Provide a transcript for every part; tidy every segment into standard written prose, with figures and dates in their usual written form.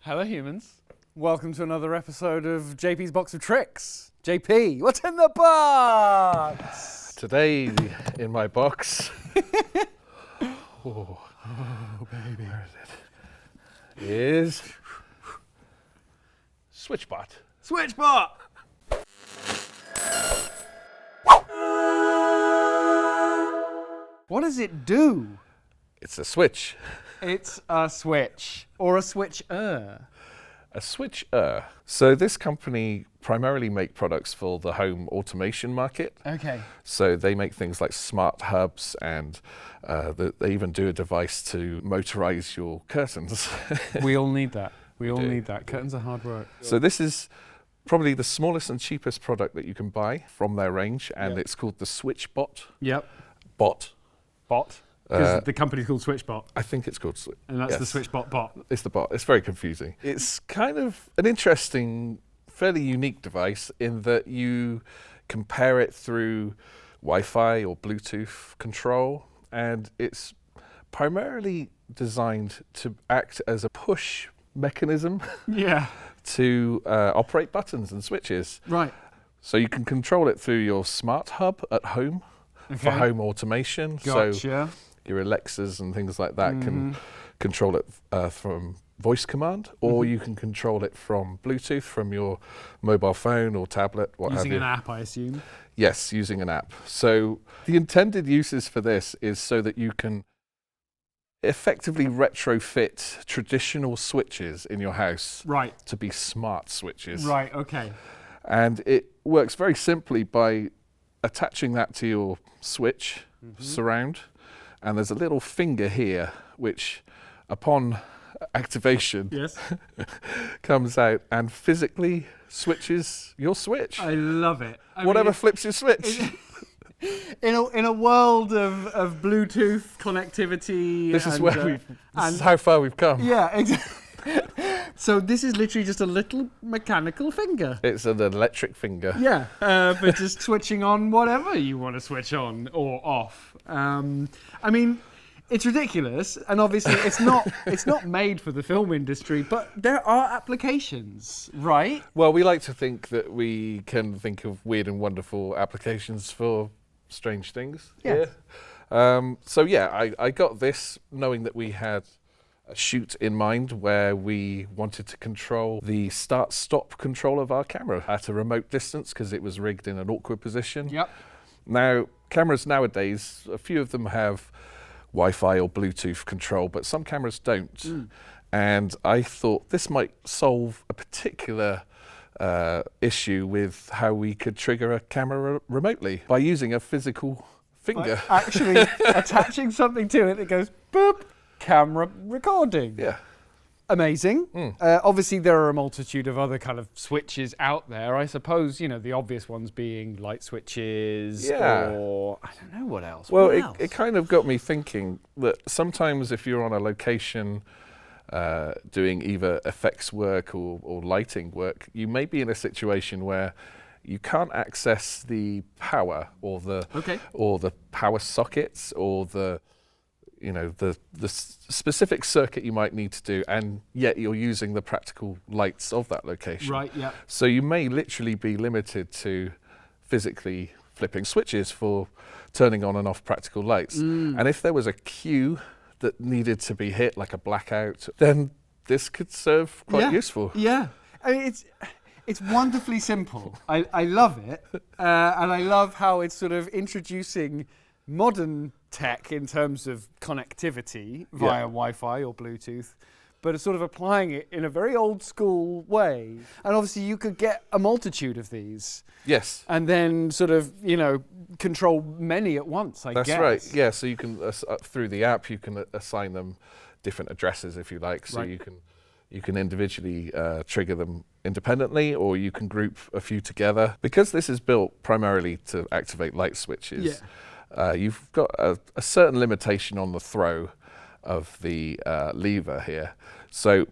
Hello humans. Welcome to another episode of JP's Box of Tricks. JP, what's in the box? Today in my box, Oh baby. where is it? Is Switchbot. Switchbot! What does it do? It's a switch. It's a switch. Or a switcher. A switcher. So this company primarily make products for the home automation market. Okay. So they make things like smart hubs, and they even do a device to motorize your curtains. We all need that. We all do. need that. Curtains are hard work. So this is probably the smallest and cheapest product that you can buy from their range, and it's called the Switchbot. Yep. Bot. Bot. Because the company's called Switchbot. I think it's called And that's the Switchbot bot. It's the bot. It's very confusing. It's kind of an interesting, fairly unique device in that you can pair it through Wi-Fi or Bluetooth control, and it's primarily designed to act as a push mechanism Yeah. to operate buttons and switches. Right. So you can control it through your smart hub at home for Okay. home automation. Gotcha. So your Alexas and things like that can control it from voice command, or you can control it from Bluetooth from your mobile phone or tablet, what Using have an you. app, I assume. Yes, using an app. So the intended uses for this is so that you can effectively retrofit traditional switches in your house Right. to be smart switches. Right, okay. And it works very simply by attaching that to your switch surround, and there's a little finger here which upon activation Yes. comes out and physically switches your switch. I love it. I Whatever mean, flips your switch. in a world of Bluetooth connectivity. This is and, where this is how far we've come. Yeah, exactly. So this is literally just a little mechanical finger. It's an electric finger. Yeah, for just switching on whatever you want to switch on or off. I mean, it's ridiculous, and obviously it's not made for the film industry, but there are applications, right? Well, we like to think that we can think of weird and wonderful applications for strange things. Yes. Yeah. So yeah, I got this knowing that we had a shoot in mind where we wanted to control the start-stop control of our camera at a remote distance because it was rigged in an awkward position. Yep. Now, cameras nowadays, a few of them have Wi-Fi or Bluetooth control, but some cameras don't. And I thought this might solve a particular issue with how we could trigger a camera remotely by using a physical finger. Actually attaching something to it that goes boop, camera recording. Yeah. Amazing. Obviously, there are a multitude of other kind of switches out there. I suppose, the obvious ones being light switches or I don't know what else. Well, What else? it kind of got me thinking that sometimes if you're on a location doing either effects work or lighting work, you may be in a situation where you can't access the power or the power sockets or the specific circuit you might need to do, and yet you're using the practical lights of that location. Right, yeah. So you may literally be limited to physically flipping switches for turning on and off practical lights. And if there was a cue that needed to be hit, like a blackout, then this could serve quite useful. Yeah. I mean, it's wonderfully simple. I love it. And I love how it's sort of introducing modern tech in terms of connectivity via Wi-Fi or Bluetooth, but it's sort of applying it in a very old school way. And obviously you could get a multitude of these. Yes. And then sort of, control many at once, I guess. That's right. Yeah, so you can, through the app, you can assign them different addresses if you like. So you can individually trigger them independently, or you can group a few together. Because this is built primarily to activate light switches, you've got a certain limitation on the throw of the lever here. So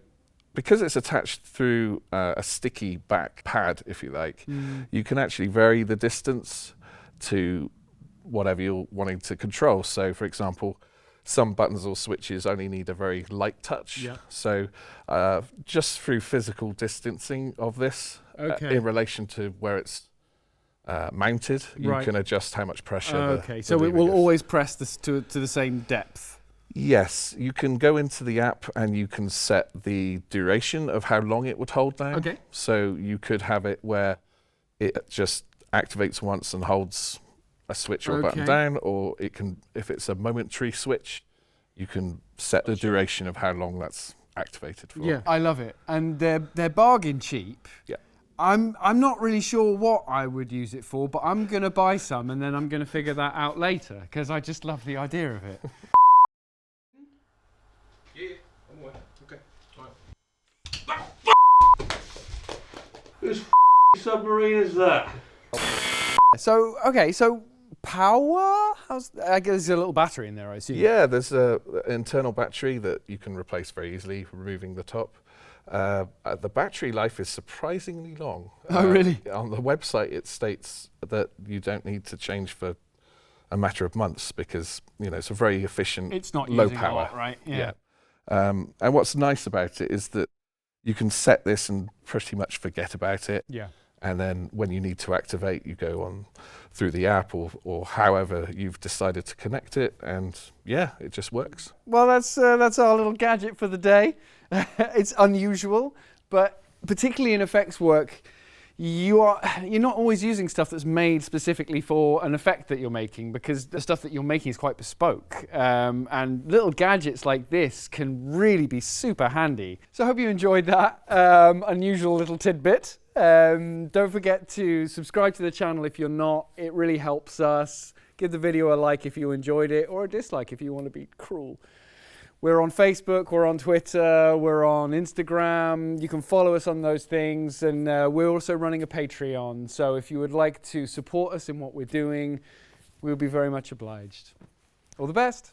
because it's attached through a sticky back pad, if you like, you can actually vary the distance to whatever you're wanting to control. So for example, some buttons or switches only need a very light touch. Yeah. So just through physical distancing of this, in relation to where it's mounted, you can adjust how much pressure. Okay, so it will always press this to the same depth. Yes, you can go into the app and you can set the duration of how long it would hold down. Okay. So you could have it where it just activates once and holds a switch or a button down, or it can, if it's a momentary switch, you can set the duration of how long that's activated for. Yeah, I love it, and they're bargain cheap. Yeah. I'm not really sure what I would use it for, but I'm gonna buy some and then I'm gonna figure that out later because I just love the idea of it. Yeah, I'm aware. Okay. Whose submarine is that? So power? I guess there's a little battery in there, I assume. Yeah, there's an internal battery that you can replace very easily, removing the top. The battery life is surprisingly long. Oh, really? On the website, it states that you don't need to change for a matter of months because it's a very efficient, it's not low using power. a lot, right? Yeah. And what's nice about it is that you can set this and pretty much forget about it. Yeah. And then when you need to activate, you go on through the app or however you've decided to connect it, and yeah, it just works. Well, that's our little gadget for the day. It's unusual, but particularly in effects work, you're not always using stuff that's made specifically for an effect that you're making, because the stuff that you're making is quite bespoke. And little gadgets like this can really be super handy. So I hope you enjoyed that unusual little tidbit. Don't forget to subscribe to the channel if you're not. It really helps us. Give the video a like if you enjoyed it, or a dislike if you want to be cruel. We're on Facebook, we're on Twitter, we're on Instagram. You can follow us on those things, and we're also running a Patreon. So if you would like to support us in what we're doing, we'll be very much obliged. All the best.